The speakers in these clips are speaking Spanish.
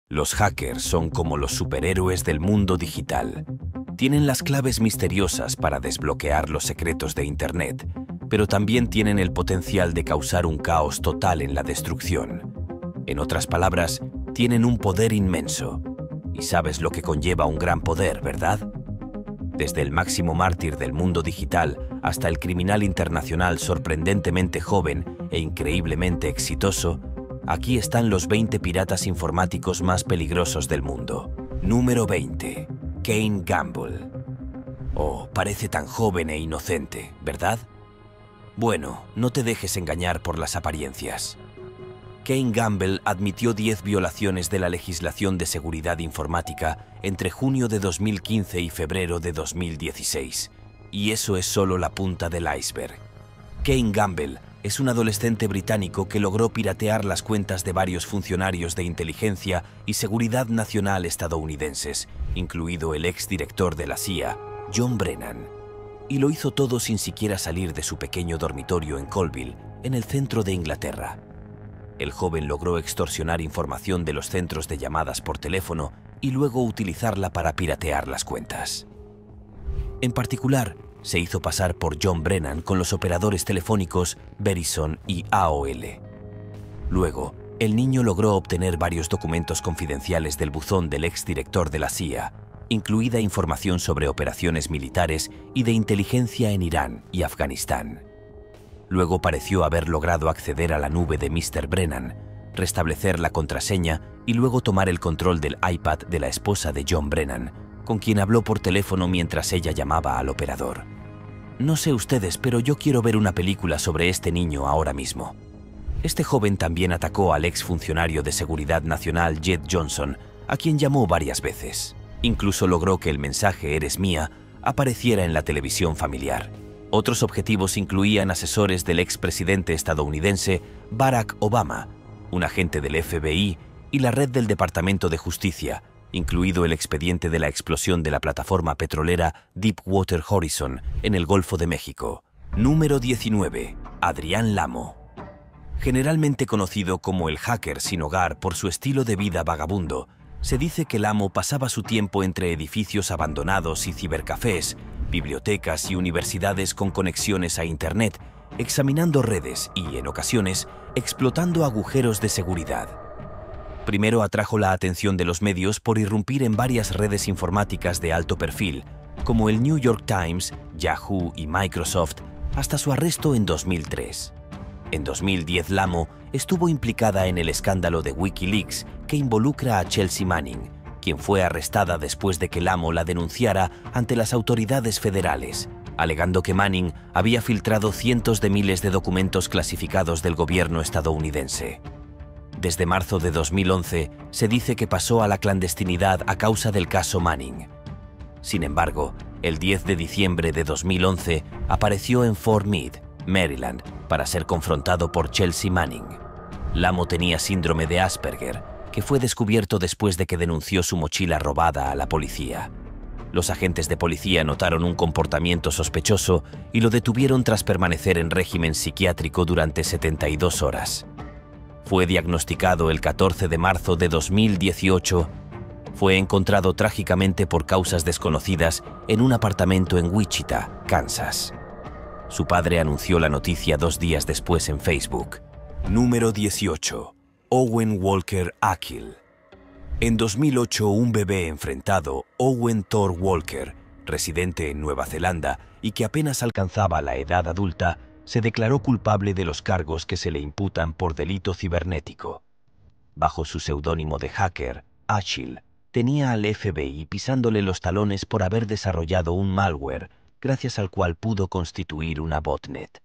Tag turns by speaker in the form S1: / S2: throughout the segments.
S1: Los hackers son como los superhéroes del mundo digital. Tienen las claves misteriosas para desbloquear los secretos de Internet, pero también tienen el potencial de causar un caos total en la destrucción. En otras palabras, tienen un poder inmenso. Y sabes lo que conlleva un gran poder, ¿verdad? Desde el máximo mártir del mundo digital hasta el criminal internacional sorprendentemente joven e increíblemente exitoso, aquí están los 20 piratas informáticos más peligrosos del mundo. Número 20. Kane Gamble. Oh, parece tan joven e inocente, ¿verdad? Bueno, no te dejes engañar por las apariencias. Kane Gamble admitió 10 violaciones de la legislación de seguridad informática entre junio de 2015 y febrero de 2016. Y eso es solo la punta del iceberg. Kane Gamble es un adolescente británico que logró piratear las cuentas de varios funcionarios de inteligencia y seguridad nacional estadounidenses, incluido el exdirector de la CIA, John Brennan. Y lo hizo todo sin siquiera salir de su pequeño dormitorio en Colville, en el centro de Inglaterra. El joven logró extorsionar información de los centros de llamadas por teléfono y luego utilizarla para piratear las cuentas. En particular, se hizo pasar por John Brennan con los operadores telefónicos Verizon y AOL. Luego, el niño logró obtener varios documentos confidenciales del buzón del exdirector de la CIA, incluida información sobre operaciones militares y de inteligencia en Irán y Afganistán. Luego pareció haber logrado acceder a la nube de Mr. Brennan, restablecer la contraseña y luego tomar el control del iPad de la esposa de John Brennan, con quien habló por teléfono mientras ella llamaba al operador. No sé ustedes, pero yo quiero ver una película sobre este niño ahora mismo. Este joven también atacó al exfuncionario de Seguridad Nacional Jed Johnson, a quien llamó varias veces. Incluso logró que el mensaje "eres mía" apareciera en la televisión familiar. Otros objetivos incluían asesores del expresidente estadounidense Barack Obama, un agente del FBI y la red del Departamento de Justicia, incluido el expediente de la explosión de la plataforma petrolera Deepwater Horizon en el Golfo de México. Número 19. Adrián Lamo. Generalmente conocido como el hacker sin hogar por su estilo de vida vagabundo, se dice que Lamo pasaba su tiempo entre edificios abandonados y cibercafés, bibliotecas y universidades con conexiones a Internet, examinando redes y, en ocasiones, explotando agujeros de seguridad. Primero atrajo la atención de los medios por irrumpir en varias redes informáticas de alto perfil, como el New York Times, Yahoo y Microsoft, hasta su arresto en 2003. En 2010, Lamo estuvo implicada en el escándalo de Wikileaks que involucra a Chelsea Manning, quien fue arrestada después de que Lamo la denunciara ante las autoridades federales, alegando que Manning había filtrado cientos de miles de documentos clasificados del gobierno estadounidense. Desde marzo de 2011, se dice que pasó a la clandestinidad a causa del caso Manning. Sin embargo, el 10 de diciembre de 2011 apareció en Fort Meade, Maryland, para ser confrontado por Chelsea Manning. Lamo tenía síndrome de Asperger, que fue descubierto después de que denunció su mochila robada a la policía. Los agentes de policía notaron un comportamiento sospechoso y lo detuvieron tras permanecer en régimen psiquiátrico durante 72 horas. Fue diagnosticado el 14 de marzo de 2018. Fue encontrado trágicamente por causas desconocidas en un apartamento en Wichita, Kansas. Su padre anunció la noticia 2 días después en Facebook. Número 18. Owen Walker Ackil. En 2008, un bebé enfrentado, Owen Thor Walker, residente en Nueva Zelanda y que apenas alcanzaba la edad adulta, se declaró culpable de los cargos que se le imputan por delito cibernético. Bajo su seudónimo de hacker, Ackil tenía al FBI pisándole los talones por haber desarrollado un malware, gracias al cual pudo constituir una botnet.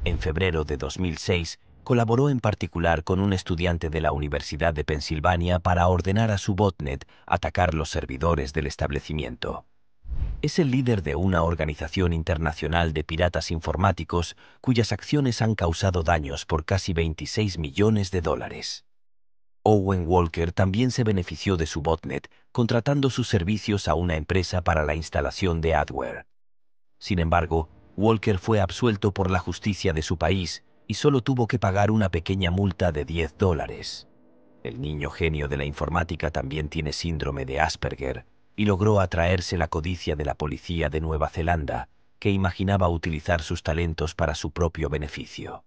S1: En febrero de 2006, colaboró en particular con un estudiante de la Universidad de Pensilvania para ordenar a su botnet atacar los servidores del establecimiento. Es el líder de una organización internacional de piratas informáticos cuyas acciones han causado daños por casi $26 millones. Owen Walker también se benefició de su botnet contratando sus servicios a una empresa para la instalación de adware. Sin embargo, Walker fue absuelto por la justicia de su país y solo tuvo que pagar una pequeña multa de $10. El niño genio de la informática también tiene síndrome de Asperger y logró atraerse la codicia de la policía de Nueva Zelanda, que imaginaba utilizar sus talentos para su propio beneficio.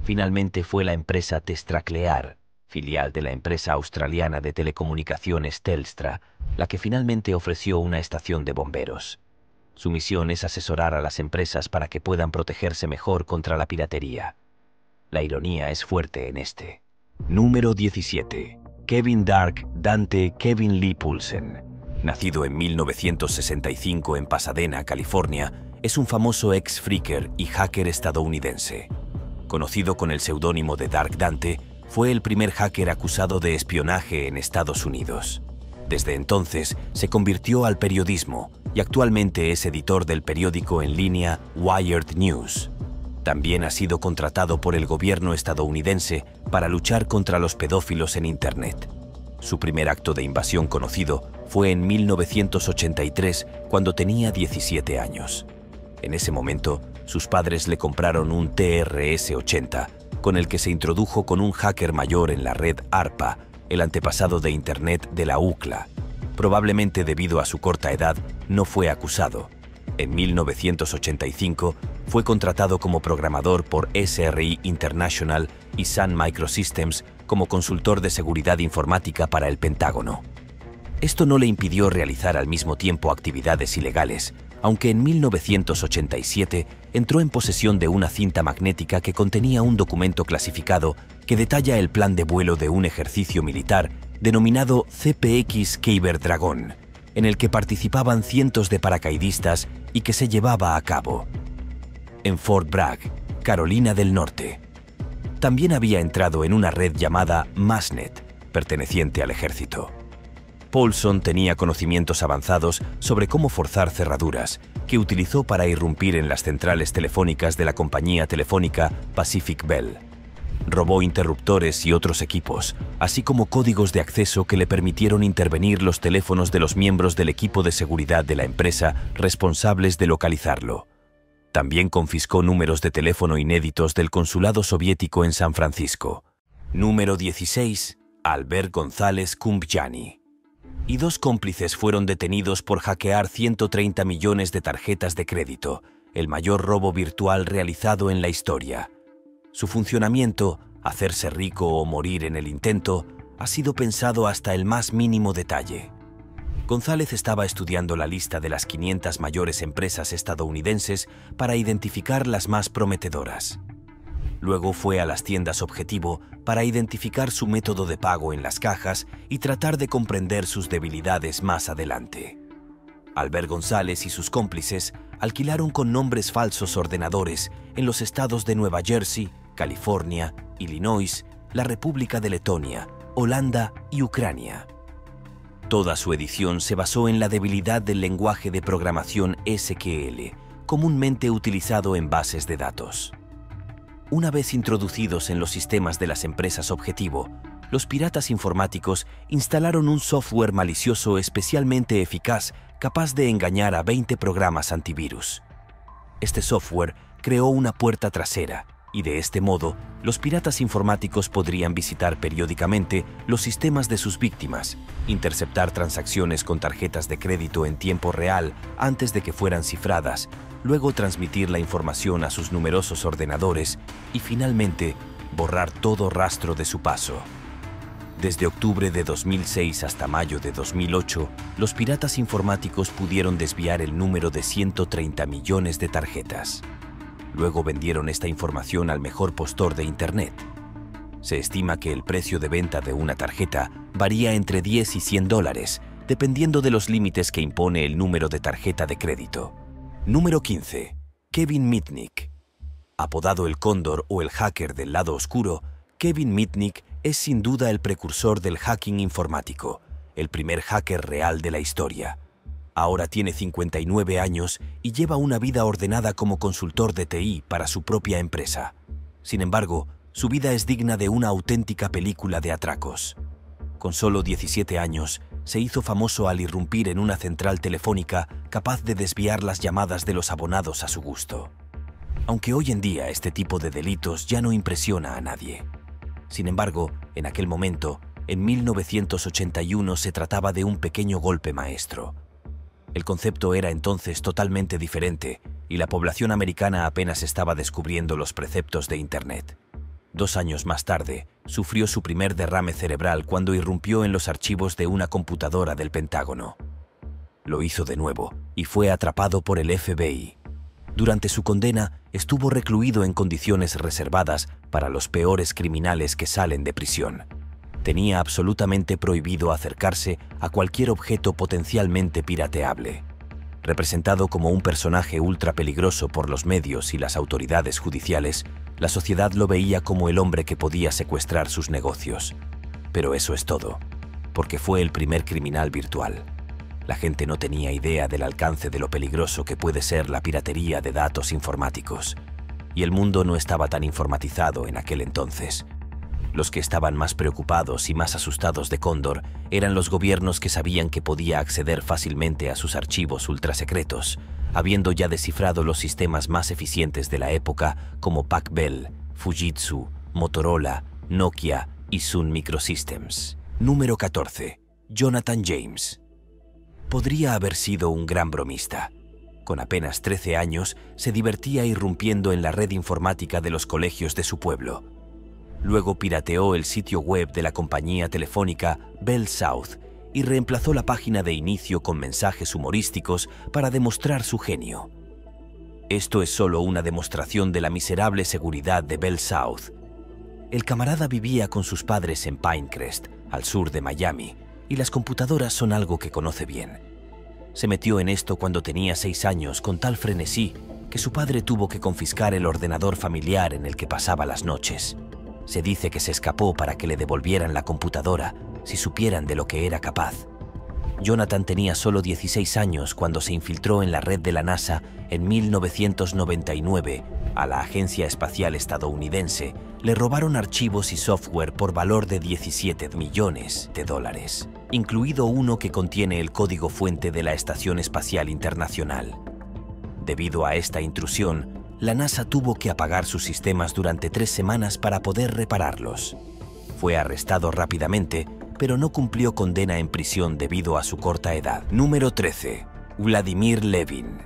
S1: Finalmente fue la empresa Testraclear, filial de la empresa australiana de telecomunicaciones Telstra, la que finalmente ofreció una estación de bomberos. Su misión es asesorar a las empresas para que puedan protegerse mejor contra la piratería. La ironía es fuerte en este. Número 17. Kevin Dark Dante Kevin Lee Poulsen. Nacido en 1965 en Pasadena, California, es un famoso ex-phreaker y hacker estadounidense. Conocido con el seudónimo de Dark Dante, fue el primer hacker acusado de espionaje en Estados Unidos. Desde entonces se convirtió al periodismo y actualmente es editor del periódico en línea Wired News. También ha sido contratado por el gobierno estadounidense para luchar contra los pedófilos en Internet. Su primer acto de invasión conocido fue en 1983, cuando tenía 17 años. En ese momento, sus padres le compraron un TRS-80, con el que se introdujo con un hacker mayor en la red ARPA, el antepasado de Internet de la UCLA. Probablemente debido a su corta edad, no fue acusado. En 1985, fue contratado como programador por SRI International y Sun Microsystems como consultor de seguridad informática para el Pentágono. Esto no le impidió realizar al mismo tiempo actividades ilegales, aunque en 1987 entró en posesión de una cinta magnética que contenía un documento clasificado que detalla el plan de vuelo de un ejercicio militar denominado CPX Kyber Dragon, en el que participaban cientos de paracaidistas y que se llevaba a cabo en Fort Bragg, Carolina del Norte. También había entrado en una red llamada Massnet, perteneciente al ejército. Poulsen tenía conocimientos avanzados sobre cómo forzar cerraduras, que utilizó para irrumpir en las centrales telefónicas de la compañía telefónica Pacific Bell. Robó interruptores y otros equipos, así como códigos de acceso que le permitieron intervenir los teléfonos de los miembros del equipo de seguridad de la empresa responsables de localizarlo. También confiscó números de teléfono inéditos del consulado soviético en San Francisco. Número 16. Albert González Kumbjani. Y dos cómplices fueron detenidos por hackear 130 millones de tarjetas de crédito, el mayor robo virtual realizado en la historia. Su funcionamiento, hacerse rico o morir en el intento, ha sido pensado hasta el más mínimo detalle. González estaba estudiando la lista de las 500 mayores empresas estadounidenses para identificar las más prometedoras. Luego fue a las tiendas objetivo para identificar su método de pago en las cajas y tratar de comprender sus debilidades más adelante. Albert González y sus cómplices alquilaron con nombres falsos ordenadores en los estados de Nueva Jersey, California, Illinois, la República de Letonia, Holanda y Ucrania. Toda su edición se basó en la debilidad del lenguaje de programación SQL, comúnmente utilizado en bases de datos. Una vez introducidos en los sistemas de las empresas objetivo, los piratas informáticos instalaron un software malicioso especialmente eficaz capaz de engañar a 20 programas antivirus. Este software creó una puerta trasera y de este modo los piratas informáticos podrían visitar periódicamente los sistemas de sus víctimas, interceptar transacciones con tarjetas de crédito en tiempo real antes de que fueran cifradas, luego transmitir la información a sus numerosos ordenadores y finalmente borrar todo rastro de su paso. Desde octubre de 2006 hasta mayo de 2008, los piratas informáticos pudieron desviar el número de 130 millones de tarjetas. Luego vendieron esta información al mejor postor de Internet. Se estima que el precio de venta de una tarjeta varía entre 10 y 100 dólares, dependiendo de los límites que impone el número de tarjeta de crédito. Número 15. Kevin Mitnick. Apodado el Cóndor o el hacker del lado oscuro, Kevin Mitnick es sin duda el precursor del hacking informático, el primer hacker real de la historia. Ahora tiene 59 años y lleva una vida ordenada como consultor de TI para su propia empresa. Sin embargo, su vida es digna de una auténtica película de atracos. Con solo 17 años, se hizo famoso al irrumpir en una central telefónica capaz de desviar las llamadas de los abonados a su gusto. Aunque hoy en día este tipo de delitos ya no impresiona a nadie. Sin embargo, en aquel momento, en 1981 se trataba de un pequeño golpe maestro. El concepto era entonces totalmente diferente y la población americana apenas estaba descubriendo los preceptos de Internet. 2 años más tarde, sufrió su primer derrame cerebral cuando irrumpió en los archivos de una computadora del Pentágono. Lo hizo de nuevo y fue atrapado por el FBI. Durante su condena, estuvo recluido en condiciones reservadas para los peores criminales que salen de prisión. Tenía absolutamente prohibido acercarse a cualquier objeto potencialmente pirateable. Representado como un personaje ultra peligroso por los medios y las autoridades judiciales, la sociedad lo veía como el hombre que podía secuestrar sus negocios. Pero eso es todo, porque fue el primer criminal virtual. La gente no tenía idea del alcance de lo peligroso que puede ser la piratería de datos informáticos, y el mundo no estaba tan informatizado en aquel entonces. Los que estaban más preocupados y más asustados de Cóndor eran los gobiernos que sabían que podía acceder fácilmente a sus archivos ultrasecretos, habiendo ya descifrado los sistemas más eficientes de la época como Pac-Bell, Fujitsu, Motorola, Nokia y Sun Microsystems. Número 14. Jonathan James. Podría haber sido un gran bromista. Con apenas 13 años, se divertía irrumpiendo en la red informática de los colegios de su pueblo. Luego pirateó el sitio web de la compañía telefónica Bell South y reemplazó la página de inicio con mensajes humorísticos para demostrar su genio. Esto es solo una demostración de la miserable seguridad de Bell South. El camarada vivía con sus padres en Pinecrest, al sur de Miami, y las computadoras son algo que conoce bien. Se metió en esto cuando tenía 6 años con tal frenesí que su padre tuvo que confiscar el ordenador familiar en el que pasaba las noches. Se dice que se escapó para que le devolvieran la computadora si supieran de lo que era capaz. Jonathan tenía solo 16 años cuando se infiltró en la red de la NASA en 1999 a la Agencia Espacial Estadounidense. Le robaron archivos y software por valor de $17 millones, incluido uno que contiene el código fuente de la Estación Espacial Internacional. Debido a esta intrusión, la NASA tuvo que apagar sus sistemas durante 3 semanas para poder repararlos. Fue arrestado rápidamente, pero no cumplió condena en prisión debido a su corta edad. Número 13. Vladimir Levin.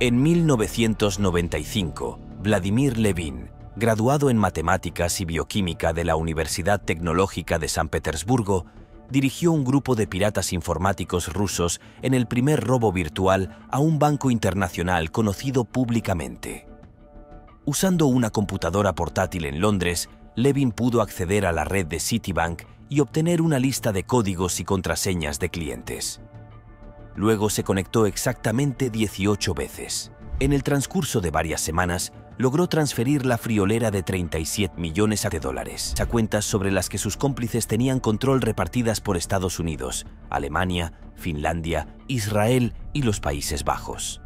S1: En 1995, Vladimir Levin, graduado en Matemáticas y Bioquímica de la Universidad Tecnológica de San Petersburgo, dirigió un grupo de piratas informáticos rusos en el primer robo virtual a un banco internacional conocido públicamente. Usando una computadora portátil en Londres, Levin pudo acceder a la red de Citibank y obtener una lista de códigos y contraseñas de clientes. Luego se conectó exactamente 18 veces. En el transcurso de varias semanas, logró transferir la friolera de $37 millones a cuentas sobre las que sus cómplices tenían control repartidas por Estados Unidos, Alemania, Finlandia, Israel y los Países Bajos.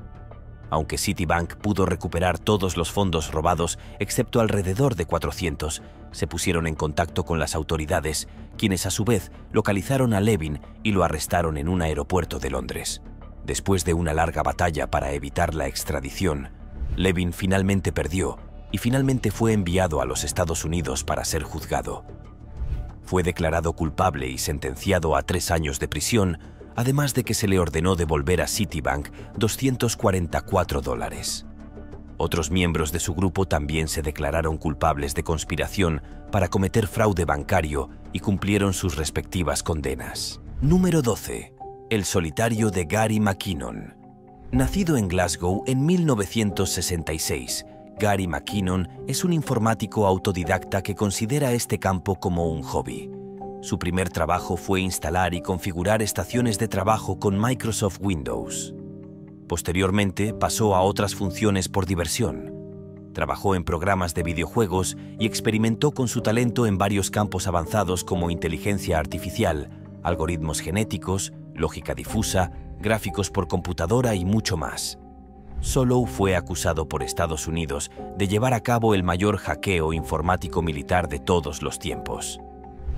S1: Aunque Citibank pudo recuperar todos los fondos robados, excepto alrededor de 400, se pusieron en contacto con las autoridades, quienes a su vez localizaron a Levin y lo arrestaron en un aeropuerto de Londres. Después de una larga batalla para evitar la extradición, Levin finalmente perdió y finalmente fue enviado a los Estados Unidos para ser juzgado. Fue declarado culpable y sentenciado a 3 años de prisión, además de que se le ordenó devolver a Citibank $244. Otros miembros de su grupo también se declararon culpables de conspiración para cometer fraude bancario y cumplieron sus respectivas condenas. Número 12. El solitario de Gary McKinnon. Nacido en Glasgow en 1966, Gary McKinnon es un informático autodidacta que considera este campo como un hobby. Su primer trabajo fue instalar y configurar estaciones de trabajo con Microsoft Windows. Posteriormente pasó a otras funciones por diversión. Trabajó en programas de videojuegos y experimentó con su talento en varios campos avanzados como inteligencia artificial, algoritmos genéticos, lógica difusa, gráficos por computadora y mucho más. Solow fue acusado por Estados Unidos de llevar a cabo el mayor hackeo informático militar de todos los tiempos.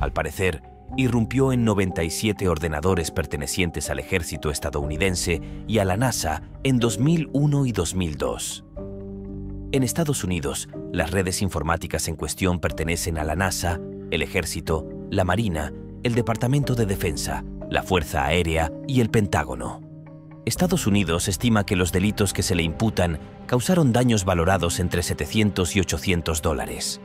S1: Al parecer, irrumpió en 97 ordenadores pertenecientes al ejército estadounidense y a la NASA en 2001 y 2002. En Estados Unidos, las redes informáticas en cuestión pertenecen a la NASA, el ejército, la Marina el Departamento de Defensa, la Fuerza Aérea y el Pentágono. Estados Unidos estima que los delitos que se le imputan causaron daños valorados entre 700 y 800 dólares.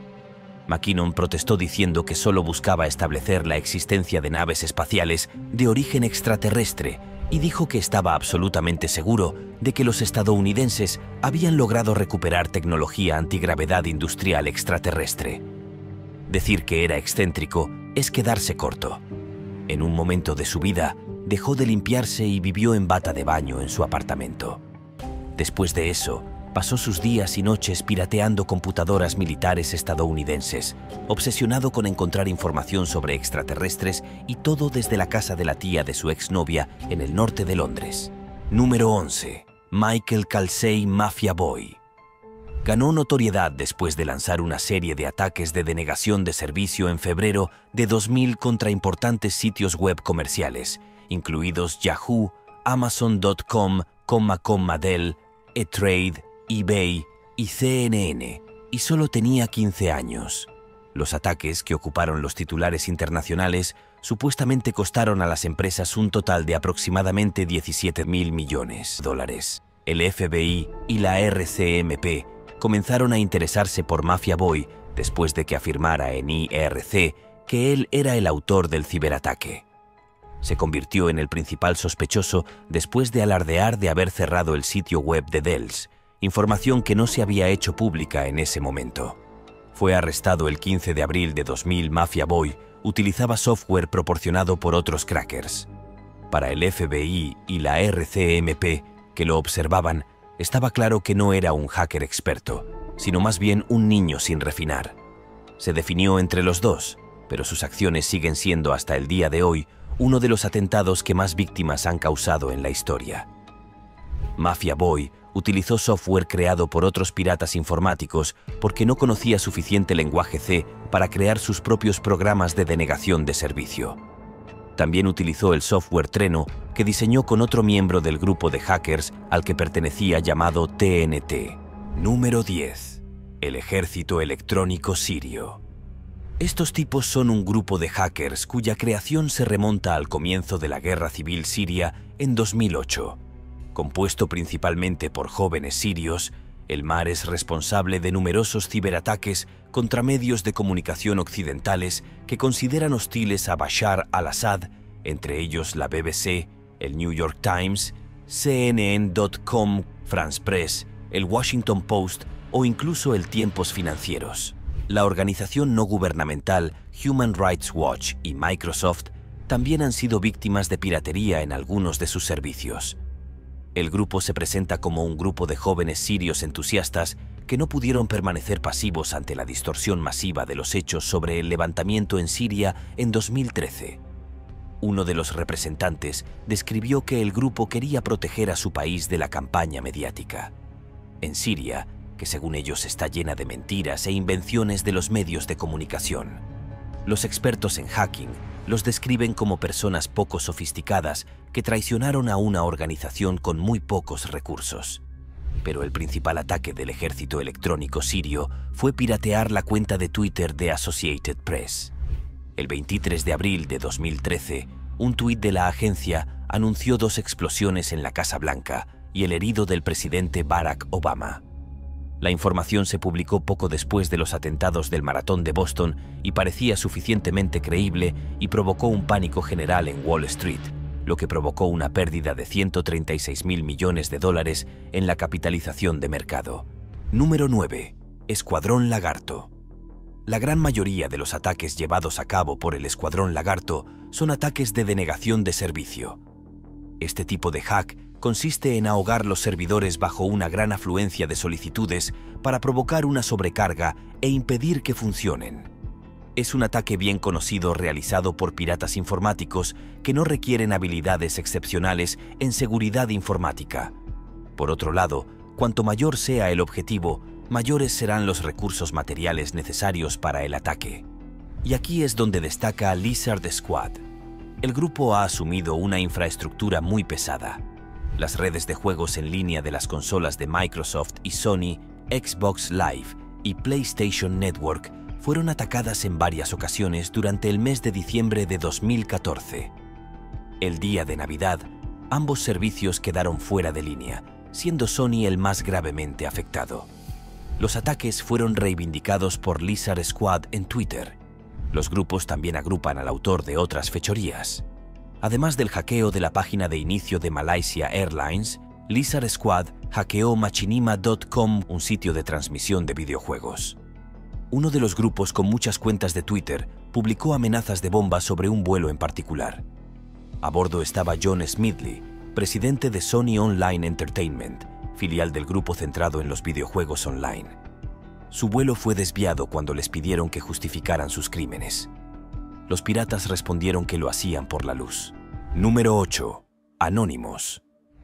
S1: McKinnon protestó diciendo que solo buscaba establecer la existencia de naves espaciales de origen extraterrestre y dijo que estaba absolutamente seguro de que los estadounidenses habían logrado recuperar tecnología antigravedad industrial extraterrestre. Decir que era excéntrico es quedarse corto. En un momento de su vida, dejó de limpiarse y vivió en bata de baño en su apartamento. Después de eso, pasó sus días y noches pirateando computadoras militares estadounidenses, obsesionado con encontrar información sobre extraterrestres y todo desde la casa de la tía de su exnovia en el norte de Londres. Número 11. Michael Calsey Mafia Boy. Ganó notoriedad después de lanzar una serie de ataques de denegación de servicio en febrero de 2000 contra importantes sitios web comerciales, incluidos Yahoo, Amazon.com, Dell, E-Trade, eBay y CNN, y solo tenía 15 años. Los ataques, que ocuparon los titulares internacionales, supuestamente costaron a las empresas un total de aproximadamente 17.000 millones de dólares. El FBI y la RCMP comenzaron a interesarse por Mafia Boy después de que afirmara en IRC que él era el autor del ciberataque. Se convirtió en el principal sospechoso después de alardear de haber cerrado el sitio web de Dells, información que no se había hecho pública en ese momento. Fue arrestado el 15 de abril de 2000. Mafia Boy utilizaba software proporcionado por otros crackers. Para el FBI y la RCMP, que lo observaban, estaba claro que no era un hacker experto, sino más bien un niño sin refinar. Se definió entre los dos, pero sus acciones siguen siendo hasta el día de hoy uno de los atentados que más víctimas han causado en la historia. Mafia Boy utilizó software creado por otros piratas informáticos porque no conocía suficiente lenguaje C para crear sus propios programas de denegación de servicio. También utilizó el software Treno que diseñó con otro miembro del grupo de hackers al que pertenecía llamado TNT. Número 10. El Ejército Electrónico Sirio. Estos tipos son un grupo de hackers cuya creación se remonta al comienzo de la Guerra Civil Siria en 2008. Compuesto principalmente por jóvenes sirios, el MAR es responsable de numerosos ciberataques contra medios de comunicación occidentales que consideran hostiles a Bashar al-Assad, entre ellos la BBC, el New York Times, CNN.com, France Press, el Washington Post o incluso el Tiempos Financieros. La organización no gubernamental Human Rights Watch y Microsoft también han sido víctimas de piratería en algunos de sus servicios. El grupo se presenta como un grupo de jóvenes sirios entusiastas que no pudieron permanecer pasivos ante la distorsión masiva de los hechos sobre el levantamiento en Siria en 2013. Uno de los representantes describió que el grupo quería proteger a su país de la campaña mediática. En Siria, que según ellos está llena de mentiras e invenciones de los medios de comunicación. Los expertos en hacking los describen como personas poco sofisticadas que traicionaron a una organización con muy pocos recursos. Pero el principal ataque del ejército electrónico sirio fue piratear la cuenta de Twitter de Associated Press. El 23 de abril de 2013, un tuit de la agencia anunció 2 explosiones en la Casa Blanca y el herido del presidente Barack Obama. La información se publicó poco después de los atentados del Maratón de Boston y parecía suficientemente creíble y provocó un pánico general en Wall Street, lo que provocó una pérdida de 136.000 millones de dólares en la capitalización de mercado. Número 9. Escuadrón Lagarto. La gran mayoría de los ataques llevados a cabo por el Escuadrón Lagarto son ataques de denegación de servicio. Este tipo de hack consiste en ahogar los servidores bajo una gran afluencia de solicitudes para provocar una sobrecarga e impedir que funcionen. Es un ataque bien conocido realizado por piratas informáticos que no requieren habilidades excepcionales en seguridad informática. Por otro lado, cuanto mayor sea el objetivo, mayores serán los recursos materiales necesarios para el ataque. Y aquí es donde destaca Lizard Squad. El grupo ha asumido una infraestructura muy pesada. Las redes de juegos en línea de las consolas de Microsoft y Sony, Xbox Live y PlayStation Network fueron atacadas en varias ocasiones durante el mes de diciembre de 2014. El día de Navidad, ambos servicios quedaron fuera de línea, siendo Sony el más gravemente afectado. Los ataques fueron reivindicados por Lizard Squad en Twitter. Los grupos también agrupan al autor de otras fechorías. Además del hackeo de la página de inicio de Malaysia Airlines, Lizard Squad hackeó Machinima.com, un sitio de transmisión de videojuegos. Uno de los grupos con muchas cuentas de Twitter publicó amenazas de bomba sobre un vuelo en particular. A bordo estaba John Smedley, presidente de Sony Online Entertainment, filial del grupo centrado en los videojuegos online. Su vuelo fue desviado cuando les pidieron que justificaran sus crímenes. Los piratas respondieron que lo hacían por la luz. Número 8. Anonymous.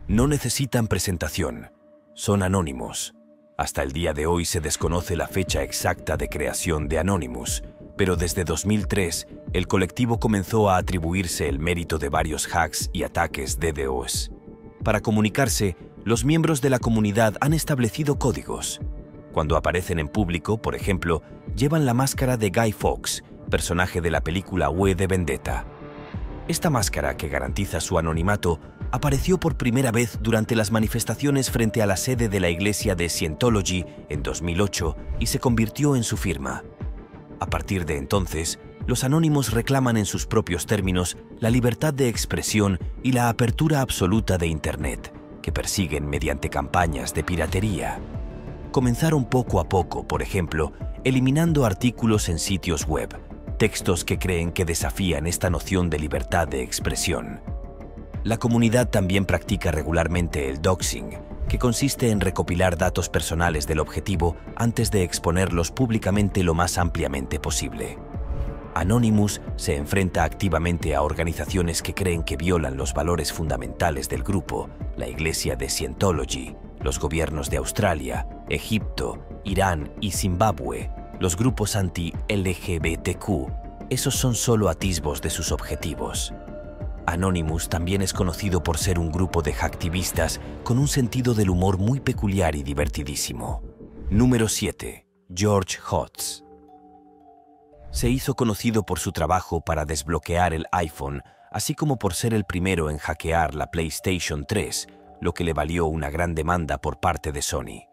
S1: No necesitan presentación. Son anónimos. Hasta el día de hoy se desconoce la fecha exacta de creación de Anonymous, pero desde 2003 el colectivo comenzó a atribuirse el mérito de varios hacks y ataques DDoS. Para comunicarse, los miembros de la comunidad han establecido códigos. Cuando aparecen en público, por ejemplo, llevan la máscara de Guy Fawkes, personaje de la película V de Vendetta. Esta máscara, que garantiza su anonimato, apareció por primera vez durante las manifestaciones frente a la sede de la iglesia de Scientology en 2008 y se convirtió en su firma. A partir de entonces, los anónimos reclaman en sus propios términos la libertad de expresión y la apertura absoluta de Internet, que persiguen mediante campañas de piratería. Comenzaron poco a poco, por ejemplo, eliminando artículos en sitios web, textos que creen que desafían esta noción de libertad de expresión. La comunidad también practica regularmente el doxing, que consiste en recopilar datos personales del objetivo antes de exponerlos públicamente lo más ampliamente posible. Anonymous se enfrenta activamente a organizaciones que creen que violan los valores fundamentales del grupo, la iglesia de Scientology, los gobiernos de Australia, Egipto, Irán y Zimbabue, los grupos anti-LGBTQ. Esos son solo atisbos de sus objetivos. Anonymous también es conocido por ser un grupo de hacktivistas con un sentido del humor muy peculiar y divertidísimo. Número 7. George Hotz. Se hizo conocido por su trabajo para desbloquear el iPhone, así como por ser el primero en hackear la PlayStation 3, lo que le valió una gran demanda por parte de Sony.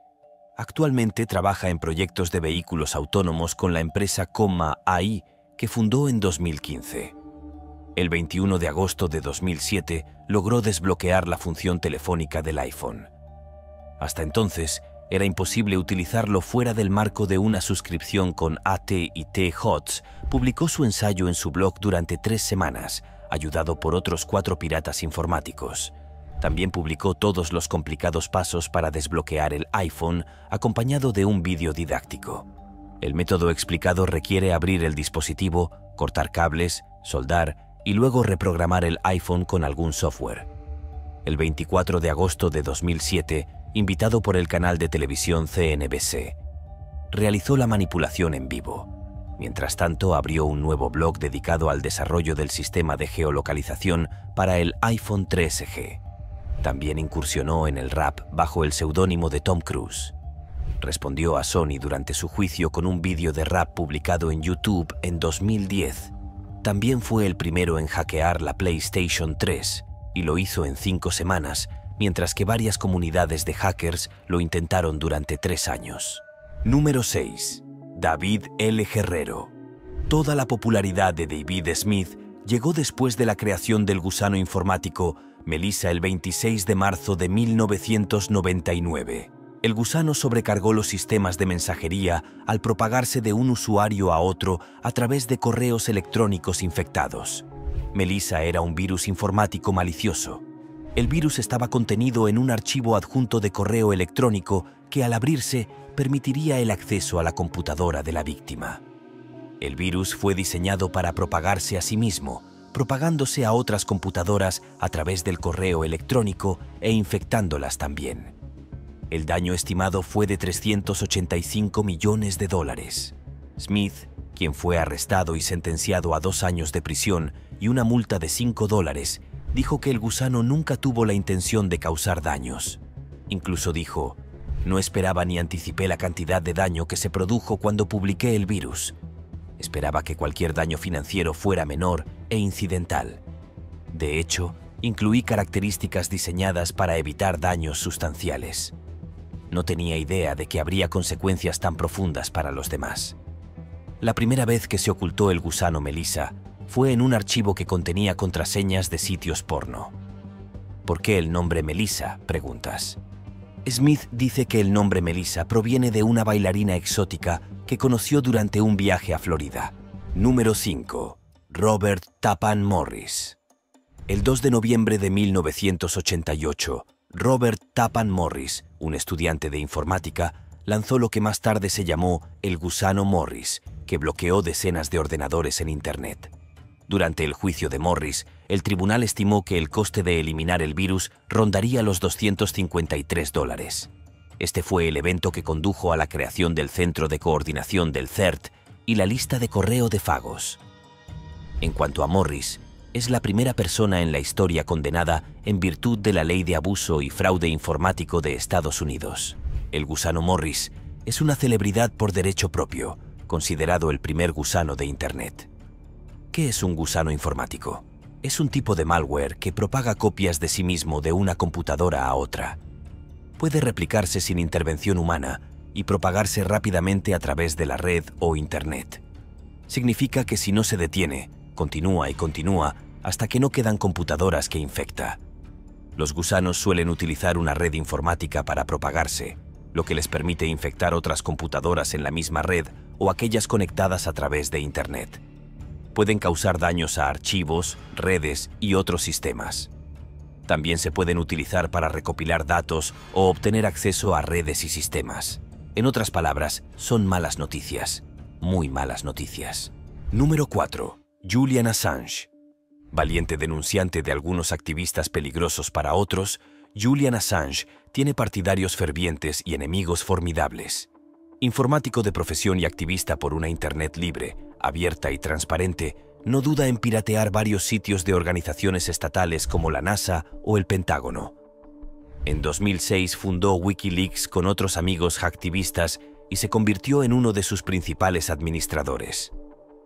S1: Actualmente trabaja en proyectos de vehículos autónomos con la empresa Comma AI, que fundó en 2015. El 21 de agosto de 2007 logró desbloquear la función telefónica del iPhone. Hasta entonces, era imposible utilizarlo fuera del marco de una suscripción con AT&T. Hotz publicó su ensayo en su blog durante 3 semanas, ayudado por otros 4 piratas informáticos. También publicó todos los complicados pasos para desbloquear el iPhone, acompañado de un vídeo didáctico. El método explicado requiere abrir el dispositivo, cortar cables, soldar y luego reprogramar el iPhone con algún software. El 24 de agosto de 2007, invitado por el canal de televisión CNBC, realizó la manipulación en vivo. Mientras tanto, abrió un nuevo blog dedicado al desarrollo del sistema de geolocalización para el iPhone 3G. También incursionó en el rap bajo el seudónimo de Tom Cruise. Respondió a Sony durante su juicio con un vídeo de rap publicado en YouTube en 2010. También fue el primero en hackear la PlayStation 3 y lo hizo en 5 semanas, mientras que varias comunidades de hackers lo intentaron durante 3 años. Número 6. David L. Guerrero. Toda la popularidad de David Smith llegó después de la creación del gusano informático Melissa el 26 de marzo de 1999. El gusano sobrecargó los sistemas de mensajería al propagarse de un usuario a otro a través de correos electrónicos infectados. Melissa era un virus informático malicioso. El virus estaba contenido en un archivo adjunto de correo electrónico que, al abrirse, permitiría el acceso a la computadora de la víctima. El virus fue diseñado para propagarse a sí mismo, propagándose a otras computadoras a través del correo electrónico e infectándolas también. El daño estimado fue de $385 millones. Smith, quien fue arrestado y sentenciado a 2 años de prisión y una multa de $5, dijo que el gusano nunca tuvo la intención de causar daños. Incluso dijo: "No esperaba ni anticipé la cantidad de daño que se produjo cuando publiqué el virus. Esperaba que cualquier daño financiero fuera menor e incidental. De hecho, incluí características diseñadas para evitar daños sustanciales. No tenía idea de que habría consecuencias tan profundas para los demás. La primera vez que se ocultó el gusano Melissa fue en un archivo que contenía contraseñas de sitios porno. ¿Por qué el nombre Melissa?, preguntas. Smith dice que el nombre Melissa proviene de una bailarina exótica que conoció durante un viaje a Florida. Número 5. Robert Tappan Morris. El 2 de noviembre de 1988, Robert Tappan Morris, un estudiante de informática, lanzó lo que más tarde se llamó el gusano Morris, que bloqueó decenas de ordenadores en Internet. Durante el juicio de Morris, el tribunal estimó que el coste de eliminar el virus rondaría los $253. Este fue el evento que condujo a la creación del Centro de Coordinación del CERT y la lista de correo de Fagos. En cuanto a Morris, es la primera persona en la historia condenada en virtud de la Ley de Abuso y Fraude Informático de Estados Unidos. El gusano Morris es una celebridad por derecho propio, considerado el primer gusano de Internet. ¿Qué es un gusano informático? Es un tipo de malware que propaga copias de sí mismo de una computadora a otra. Puede replicarse sin intervención humana y propagarse rápidamente a través de la red o Internet. Significa que si no se detiene, continúa y continúa hasta que no quedan computadoras que infecta. Los gusanos suelen utilizar una red informática para propagarse, lo que les permite infectar otras computadoras en la misma red o aquellas conectadas a través de Internet. Pueden causar daños a archivos, redes y otros sistemas. También se pueden utilizar para recopilar datos o obtener acceso a redes y sistemas. En otras palabras, son malas noticias, muy malas noticias. Número 4. Julian Assange. Valiente denunciante de algunos activistas peligrosos para otros, Julian Assange tiene partidarios fervientes y enemigos formidables. Informático de profesión y activista por una Internet libre, abierta y transparente, no duda en piratear varios sitios de organizaciones estatales como la NASA o el Pentágono. En 2006 fundó Wikileaks con otros amigos hacktivistas y se convirtió en uno de sus principales administradores.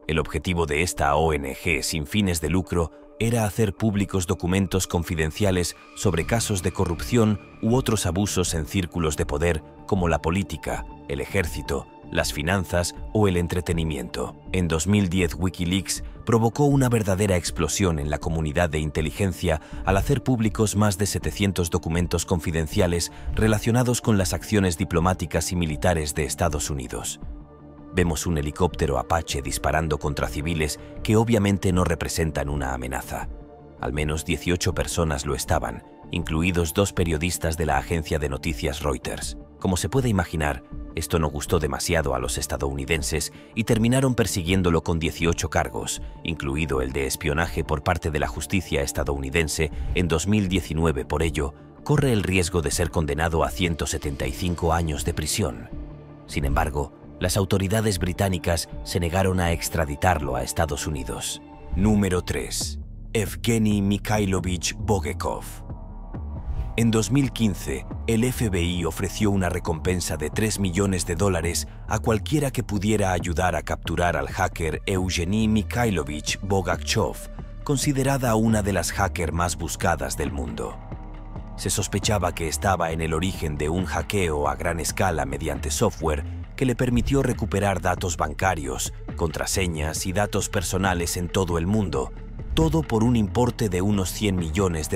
S1: El objetivo de esta ONG sin fines de lucro era hacer públicos documentos confidenciales sobre casos de corrupción u otros abusos en círculos de poder como la política, el ejército, las finanzas o el entretenimiento. En 2010, Wikileaks provocó una verdadera explosión en la comunidad de inteligencia al hacer públicos más de 700 documentos confidenciales relacionados con las acciones diplomáticas y militares de Estados Unidos. Vemos un helicóptero Apache disparando contra civiles que obviamente no representan una amenaza. Al menos 18 personas lo estaban, incluidos 2 periodistas de la agencia de noticias Reuters. Como se puede imaginar, esto no gustó demasiado a los estadounidenses y terminaron persiguiéndolo con 18 cargos, incluido el de espionaje por parte de la justicia estadounidense en 2019. Por ello, corre el riesgo de ser condenado a 175 años de prisión. Sin embargo, las autoridades británicas se negaron a extraditarlo a Estados Unidos. Número 3. Evgeny Mikhailovich Bogekov. En 2015, el FBI ofreció una recompensa de $3 millones a cualquiera que pudiera ayudar a capturar al hacker Evgeny Mikhailovich Bogachov, considerada una de las hackers más buscadas del mundo. Se sospechaba que estaba en el origen de un hackeo a gran escala mediante software que le permitió recuperar datos bancarios, contraseñas y datos personales en todo el mundo, todo por un importe de unos $100 millones.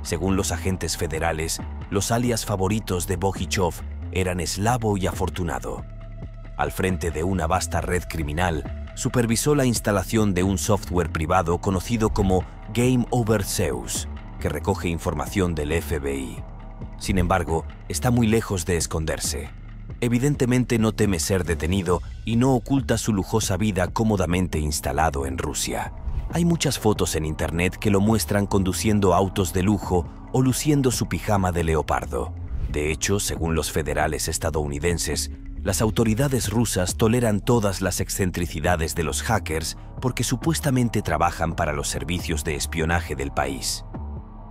S1: Según los agentes federales, los alias favoritos de Bogichov eran Slavo y Afortunado. Al frente de una vasta red criminal, supervisó la instalación de un software privado conocido como Game Over Zeus, que recoge información del FBI. Sin embargo, está muy lejos de esconderse. Evidentemente no teme ser detenido y no oculta su lujosa vida cómodamente instalado en Rusia. Hay muchas fotos en Internet que lo muestran conduciendo autos de lujo o luciendo su pijama de leopardo. De hecho, según los federales estadounidenses, las autoridades rusas toleran todas las excentricidades de los hackers porque supuestamente trabajan para los servicios de espionaje del país.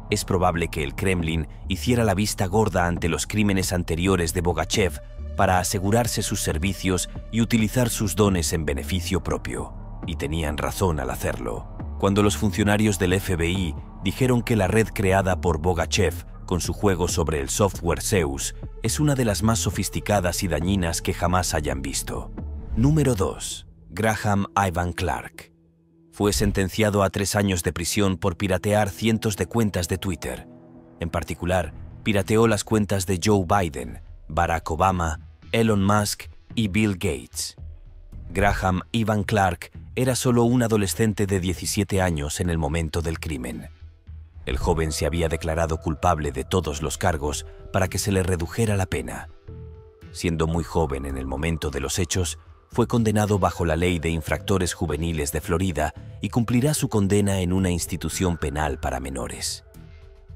S1: Es probable que el Kremlin hiciera la vista gorda ante los crímenes anteriores de Bogachev para asegurarse sus servicios y utilizar sus dones en beneficio propio. Y tenían razón al hacerlo. Cuando los funcionarios del FBI dijeron que la red creada por Bogachev con su juego sobre el software Zeus es una de las más sofisticadas y dañinas que jamás hayan visto. Número 2. Graham Ivan Clark. Fue sentenciado a 3 años de prisión por piratear cientos de cuentas de Twitter. En particular, pirateó las cuentas de Joe Biden, Barack Obama, Elon Musk y Bill Gates. Graham Ivan Clark era solo un adolescente de 17 años en el momento del crimen. El joven se había declarado culpable de todos los cargos para que se le redujera la pena. Siendo muy joven en el momento de los hechos, fue condenado bajo la Ley de Infractores Juveniles de Florida y cumplirá su condena en una institución penal para menores.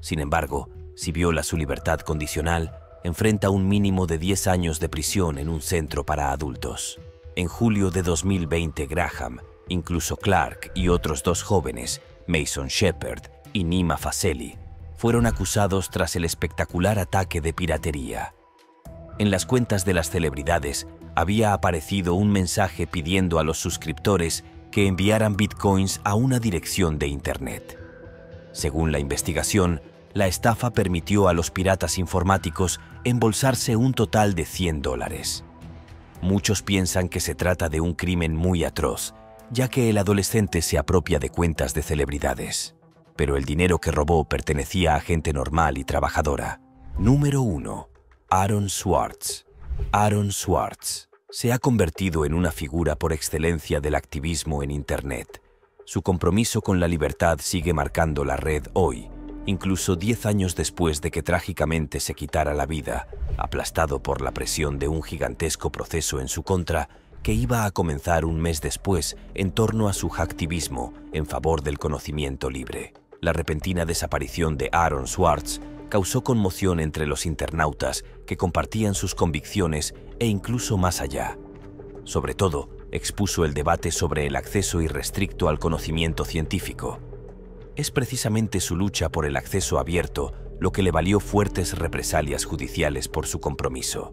S1: Sin embargo, si viola su libertad condicional, enfrenta un mínimo de 10 años de prisión en un centro para adultos. En julio de 2020, Graham, incluso Clark y otros 2 jóvenes, Mason Shepard y Nima Faseli, fueron acusados tras el espectacular ataque de piratería. En las cuentas de las celebridades había aparecido un mensaje pidiendo a los suscriptores que enviaran bitcoins a una dirección de Internet. Según la investigación, la estafa permitió a los piratas informáticos embolsarse un total de $100. Muchos piensan que se trata de un crimen muy atroz, ya que el adolescente se apropia de cuentas de celebridades. Pero el dinero que robó pertenecía a gente normal y trabajadora. Número 1. Aaron Swartz. Aaron Swartz se ha convertido en una figura por excelencia del activismo en Internet. Su compromiso con la libertad sigue marcando la red hoy, incluso 10 años después de que trágicamente se quitara la vida, aplastado por la presión de un gigantesco proceso en su contra que iba a comenzar un mes después en torno a su activismo en favor del conocimiento libre. La repentina desaparición de Aaron Swartz causó conmoción entre los internautas que compartían sus convicciones e incluso más allá. Sobre todo, expuso el debate sobre el acceso irrestricto al conocimiento científico. Es precisamente su lucha por el acceso abierto lo que le valió fuertes represalias judiciales por su compromiso.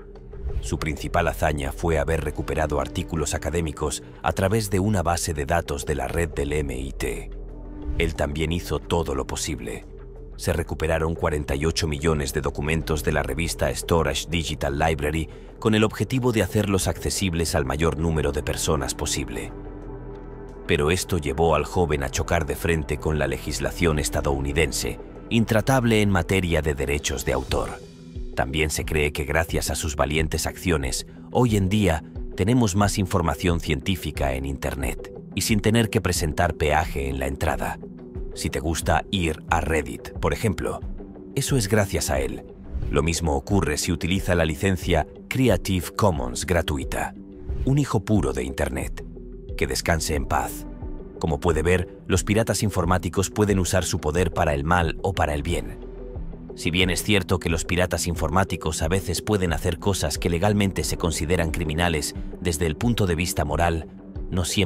S1: Su principal hazaña fue haber recuperado artículos académicos a través de una base de datos de la red del MIT. Él también hizo todo lo posible. Se recuperaron 48 millones de documentos de la revista Storage Digital Library con el objetivo de hacerlos accesibles al mayor número de personas posible. Pero esto llevó al joven a chocar de frente con la legislación estadounidense, intratable en materia de derechos de autor. También se cree que gracias a sus valientes acciones, hoy en día tenemos más información científica en Internet y sin tener que presentar peaje en la entrada. Si te gusta ir a Reddit, por ejemplo, eso es gracias a él. Lo mismo ocurre si utiliza la licencia Creative Commons gratuita. Un hijo puro de Internet. Que descanse en paz. Como puede ver, los piratas informáticos pueden usar su poder para el mal o para el bien. Si bien es cierto que los piratas informáticos a veces pueden hacer cosas que legalmente se consideran criminales desde el punto de vista moral, no siempre